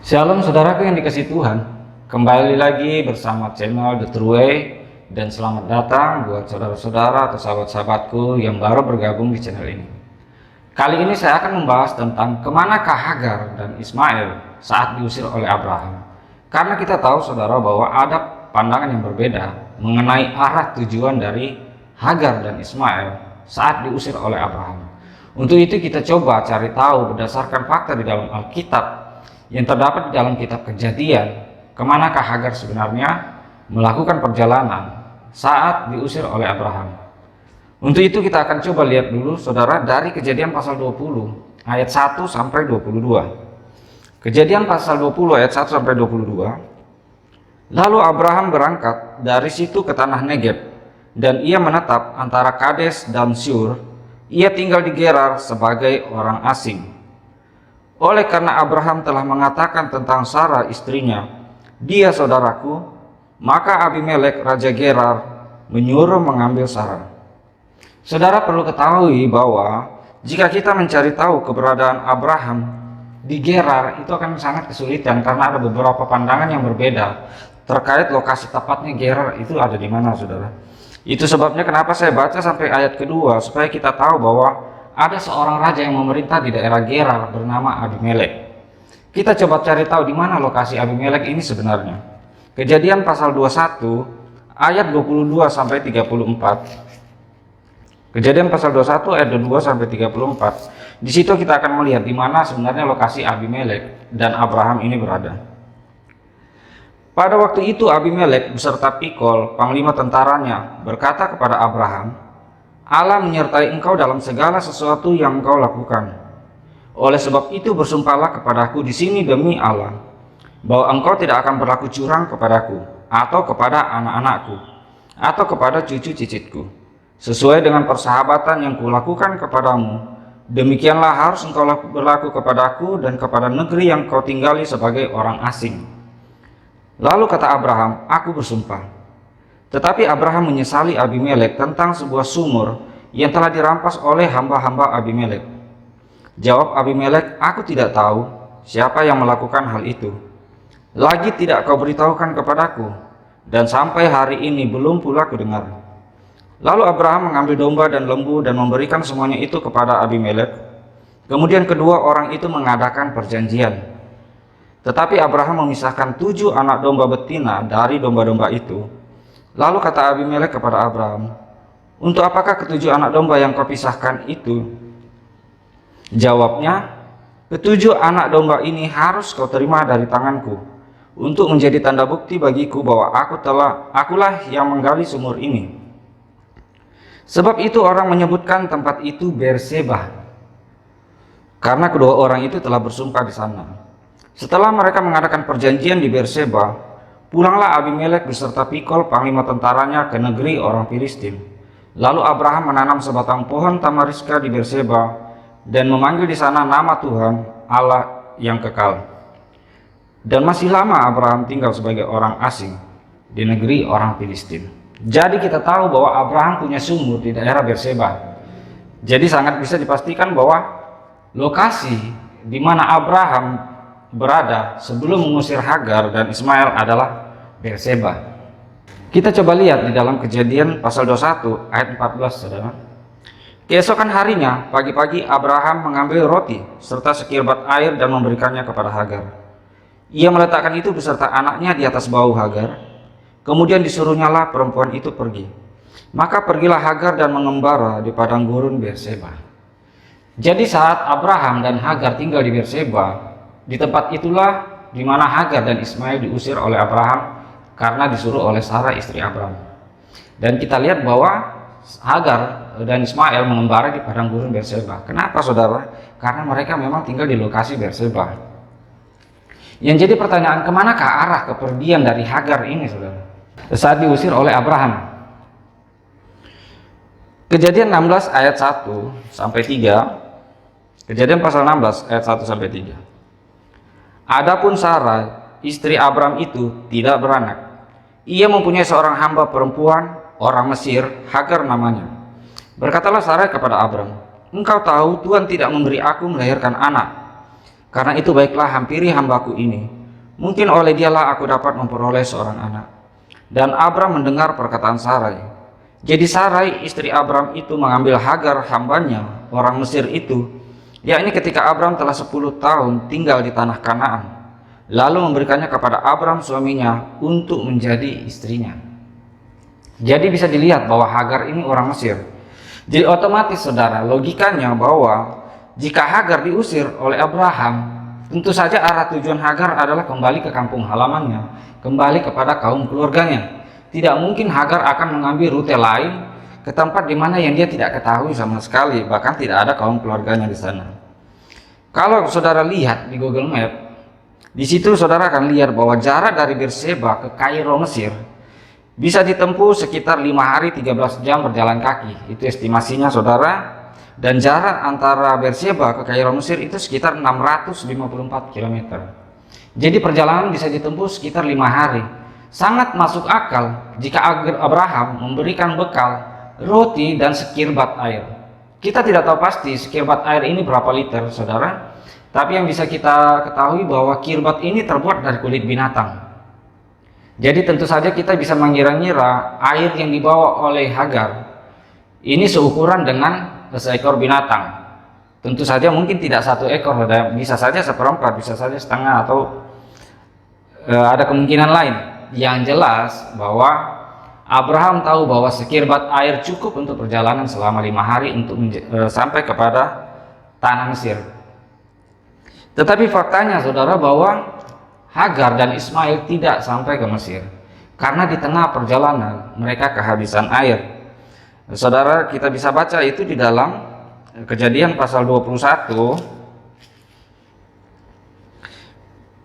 Shalom saudaraku yang dikasihi Tuhan. Kembali lagi bersama channel The True Way, dan selamat datang buat saudara-saudara atau sahabat-sahabatku yang baru bergabung di channel ini. Kali ini saya akan membahas tentang kemanakah Hagar dan Ismail saat diusir oleh Abraham. Karena kita tahu saudara bahwa ada pandangan yang berbeda mengenai arah tujuan dari Hagar dan Ismail saat diusir oleh Abraham. Untuk itu kita coba cari tahu berdasarkan fakta di dalam Alkitab yang terdapat di dalam kitab Kejadian, kemanakah Hagar sebenarnya melakukan perjalanan saat diusir oleh Abraham. Untuk itu kita akan coba lihat dulu saudara dari Kejadian pasal 20 ayat 1 sampai 22. Kejadian pasal 20 ayat 1 sampai 22. Lalu Abraham berangkat dari situ ke tanah Negeb, dan ia menetap antara Kades dan Syur. Ia tinggal di Gerar sebagai orang asing. Oleh karena Abraham telah mengatakan tentang Sarah istrinya, "Dia saudaraku," maka Abimelek raja Gerar menyuruh mengambil Sarah. Saudara perlu ketahui bahwa jika kita mencari tahu keberadaan Abraham di Gerar, itu akan sangat kesulitan karena ada beberapa pandangan yang berbeda terkait lokasi tepatnya Gerar itu ada di mana, saudara. Itu sebabnya kenapa saya baca sampai ayat kedua, supaya kita tahu bahwa ada seorang raja yang memerintah di daerah Gerar bernama Abimelek. Kita coba cari tahu di mana lokasi Abimelek ini sebenarnya. Kejadian pasal 21 ayat 22 sampai 34. Kejadian pasal 21 ayat 22 sampai 34. Di situ kita akan melihat di mana sebenarnya lokasi Abimelek dan Abraham ini berada. Pada waktu itu Abimelek beserta Pikol, panglima tentaranya, berkata kepada Abraham, "Allah menyertai engkau dalam segala sesuatu yang engkau lakukan. Oleh sebab itu bersumpahlah kepadaku di sini demi Allah, bahwa engkau tidak akan berlaku curang kepadaku, atau kepada anak-anakku, atau kepada cucu-cicitku. Sesuai dengan persahabatan yang kulakukan kepadamu, demikianlah harus engkau berlaku kepadaku dan kepada negeri yang kau tinggali sebagai orang asing." Lalu kata Abraham, "Aku bersumpah." Tetapi Abraham menyesali Abimelek tentang sebuah sumur yang telah dirampas oleh hamba-hamba Abimelek. Jawab Abimelek, "Aku tidak tahu siapa yang melakukan hal itu. Lagi tidak kau beritahukan kepadaku, dan sampai hari ini belum pula kudengar." Lalu Abraham mengambil domba dan lembu dan memberikan semuanya itu kepada Abimelek. Kemudian kedua orang itu mengadakan perjanjian. Tetapi Abraham memisahkan 7 anak domba betina dari domba-domba itu. Lalu kata Abimelek kepada Abraham, "Untuk apakah ketujuh anak domba yang kau pisahkan itu?" Jawabnya, "Ketujuh anak domba ini harus kau terima dari tanganku, untuk menjadi tanda bukti bagiku bahwa akulah yang menggali sumur ini." Sebab itu orang menyebutkan tempat itu Berseba, karena kedua orang itu telah bersumpah di sana. Setelah mereka mengadakan perjanjian di Berseba, pulanglah Abimelek beserta Pikol panglima tentaranya ke negeri orang Filistin. Lalu Abraham menanam sebatang pohon tamariska di Berseba dan memanggil di sana nama Tuhan Allah yang kekal. Dan masih lama Abraham tinggal sebagai orang asing di negeri orang Filistin. Jadi kita tahu bahwa Abraham punya sumur di daerah Berseba. Jadi sangat bisa dipastikan bahwa lokasi di mana Abraham berada sebelum mengusir Hagar dan Ismail adalah Berseba. Kita coba lihat di dalam Kejadian pasal 21 ayat 14, saudara. Keesokan harinya, pagi-pagi Abraham mengambil roti serta sekirbat air dan memberikannya kepada Hagar. Ia meletakkan itu beserta anaknya di atas bahu Hagar. Kemudian disuruhnyalah perempuan itu pergi. Maka pergilah Hagar dan mengembara di padang gurun Berseba. Jadi saat Abraham dan Hagar tinggal di Berseba, di tempat itulah di mana Hagar dan Ismail diusir oleh Abraham karena disuruh oleh Sarah istri Abraham. Dan kita lihat bahwa Hagar dan Ismail mengembara di padang gurun Berseba. Kenapa, saudara? Karena mereka memang tinggal di lokasi Berseba. Yang jadi pertanyaan, kemanakah arah kepergian dari Hagar ini, saudara, saat diusir oleh Abraham? Kejadian 16 ayat 1 sampai 3. Kejadian pasal 16 ayat 1 sampai 3. Adapun Sarah, istri Abram itu tidak beranak. Ia mempunyai seorang hamba perempuan, orang Mesir, Hagar namanya. Berkatalah Sarah kepada Abram, "Engkau tahu Tuhan tidak memberi aku melahirkan anak. Karena itu baiklah hampiri hambaku ini, mungkin oleh dialah aku dapat memperoleh seorang anak. Dan Abram mendengar perkataan Sarai. Jadi Sarai istri Abram itu mengambil Hagar hambanya, orang Mesir itu, yakni ketika Abram telah 10 tahun tinggal di tanah Kanaan, lalu memberikannya kepada Abram suaminya untuk menjadi istrinya. Jadi bisa dilihat bahwa Hagar ini orang Mesir. Jadi otomatis saudara, logikanya bahwa jika Hagar diusir oleh Abraham, tentu saja arah tujuan Hagar adalah kembali ke kampung halamannya, kembali kepada kaum keluarganya. Tidak mungkin Hagar akan mengambil rute lain ke tempat di mana yang dia tidak ketahui sama sekali, bahkan tidak ada kaum keluarganya di sana. Kalau saudara lihat di Google Map, di situ saudara akan lihat bahwa jarak dari Berseba ke Kairo Mesir bisa ditempuh sekitar 5 hari 13 jam berjalan kaki. Itu estimasinya saudara. Dan jarak antara Berseba ke Kairo Mesir itu sekitar 654 km. Jadi perjalanan bisa ditempuh sekitar 5 hari. Sangat masuk akal jika Abraham memberikan bekal roti dan sekirbat air. Kita tidak tahu pasti sekirbat air ini berapa liter saudara, tapi yang bisa kita ketahui bahwa kirbat ini terbuat dari kulit binatang. Jadi tentu saja kita bisa mengira-ngira air yang dibawa oleh Hagar ini seukuran dengan seekor binatang. Tentu saja mungkin tidak 1 ekor, bisa saja 1/4, bisa saja setengah, atau ada kemungkinan lain. Yang jelas bahwa Abraham tahu bahwa sekirbat air cukup untuk perjalanan selama 5 hari untuk sampai kepada tanah Mesir. Tetapi faktanya saudara bahwa Hagar dan Ismail tidak sampai ke Mesir karena di tengah perjalanan mereka kehabisan air. Saudara, kita bisa baca itu di dalam Kejadian pasal 21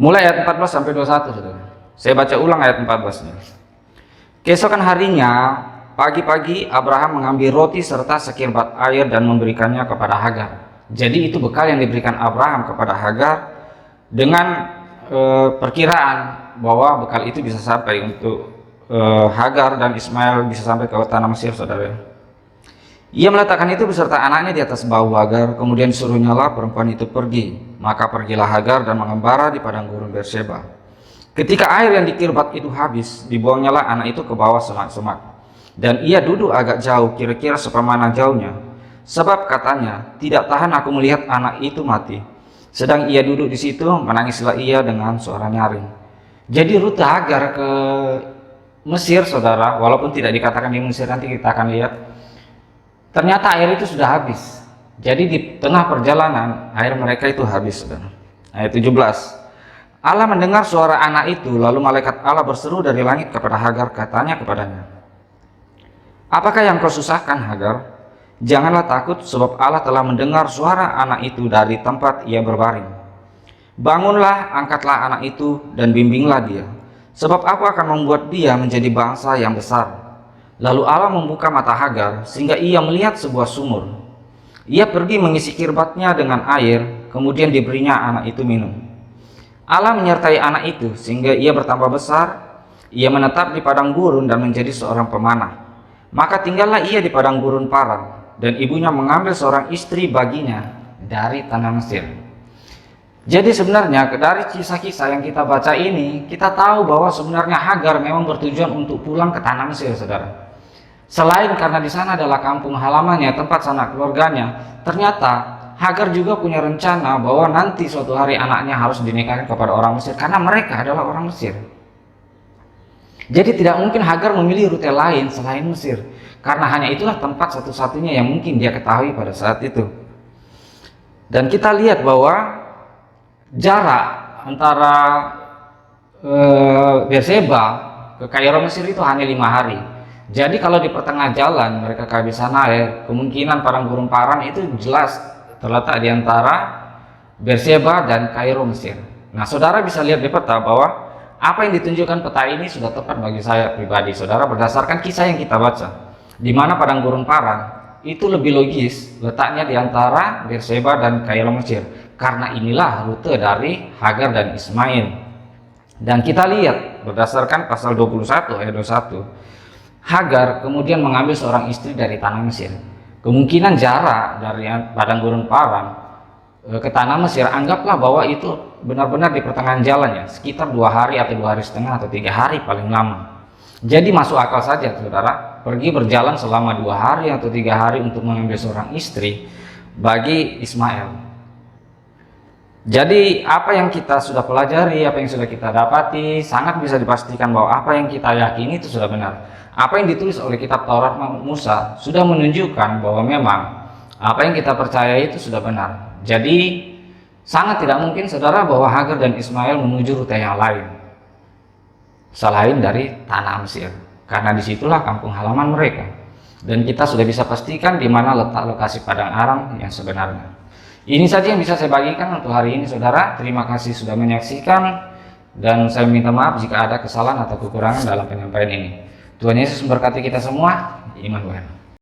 mulai ayat 14 sampai 21 saudara. Saya baca ulang ayat 14-nya. Keesokan harinya pagi-pagi Abraham mengambil roti serta sekirbat air dan memberikannya kepada Hagar. Jadi itu bekal yang diberikan Abraham kepada Hagar dengan perkiraan bahwa bekal itu bisa sampai untuk Hagar dan Ismail bisa sampai ke tanah Mesir saudara. Ia meletakkan itu beserta anaknya di atas bahu Hagar, kemudian suruhnyalah perempuan itu pergi. Maka pergilah Hagar dan mengembara di padang gurun Berseba. Ketika air yang dikirbat itu habis, dibuangnyalah anak itu ke bawah semak-semak. Dan ia duduk agak jauh, kira-kira sepermana jauhnya. Sebab katanya, tidak tahan aku melihat anak itu mati. Sedang ia duduk di situ, menangislah ia dengan suara nyaring. Jadi rute Hagar ke Mesir saudara, walaupun tidak dikatakan di Mesir, nanti kita akan lihat, ternyata air itu sudah habis. Jadi di tengah perjalanan air mereka itu habis saudara. Ayat 17, Allah mendengar suara anak itu, lalu malaikat Allah berseru dari langit kepada Hagar, katanya kepadanya, apakah yang kau susahkan Hagar? Janganlah takut, sebab Allah telah mendengar suara anak itu dari tempat ia berbaring. Bangunlah, angkatlah anak itu dan bimbinglah dia, sebab aku akan membuat dia menjadi bangsa yang besar. Lalu Allah membuka mata Hagar sehingga ia melihat sebuah sumur. Ia pergi mengisi kirbatnya dengan air, kemudian diberinya anak itu minum. Allah menyertai anak itu sehingga ia bertambah besar. Ia menetap di padang gurun dan menjadi seorang pemanah. Maka tinggallah ia di padang gurun Paran, dan ibunya mengambil seorang istri baginya dari tanah Mesir. Jadi sebenarnya dari kisah-kisah yang kita baca ini, kita tahu bahwa sebenarnya Hagar memang bertujuan untuk pulang ke tanah Mesir saudara. Selain karena di sana adalah kampung halamannya, tempat sanak keluarganya, ternyata Hagar juga punya rencana bahwa nanti suatu hari anaknya harus dinikahkan kepada orang Mesir karena mereka adalah orang Mesir. Jadi tidak mungkin Hagar memilih rute lain selain Mesir, karena hanya itulah tempat satu-satunya yang mungkin dia ketahui pada saat itu. Dan kita lihat bahwa jarak antara Berseba ke Kairo Mesir itu hanya 5 hari. Jadi kalau di pertengah jalan mereka kehabisan air, kemungkinan padang gurun Paran itu jelas terletak di antara Berseba dan Kairo Mesir. Nah saudara bisa lihat di peta bahwa apa yang ditunjukkan peta ini sudah tepat bagi saya pribadi saudara, berdasarkan kisah yang kita baca, di mana padang gurun Paran itu lebih logis letaknya di antara Berseba dan Kairo Mesir, karena inilah rute dari Hagar dan Ismail. Dan kita lihat berdasarkan pasal 21 ayat 21, Hagar kemudian mengambil seorang istri dari tanah Mesir. Kemungkinan jarak dari padang gurun Paran ke tanah Mesir, anggaplah bahwa itu benar-benar di pertengahan jalan ya, sekitar 2 hari atau 2 hari setengah atau 3 hari paling lama. Jadi masuk akal saja saudara, pergi berjalan selama 2 hari atau 3 hari untuk mengambil seorang istri bagi Ismail. Jadi apa yang kita sudah pelajari, apa yang sudah kita dapati, sangat bisa dipastikan bahwa apa yang kita yakini itu sudah benar. Apa yang ditulis oleh kitab Taurat Musa sudah menunjukkan bahwa memang apa yang kita percaya itu sudah benar. Jadi sangat tidak mungkin saudara bahwa Hagar dan Ismail menuju rute yang lain selain dari tanah Mesir, karena disitulah kampung halaman mereka. Dan kita sudah bisa pastikan di mana letak lokasi padang Aram yang sebenarnya. Ini saja yang bisa saya bagikan untuk hari ini saudara. Terima kasih sudah menyaksikan, dan saya minta maaf jika ada kesalahan atau kekurangan dalam penyampaian ini. Tuhan Yesus memberkati kita semua. Immanuel.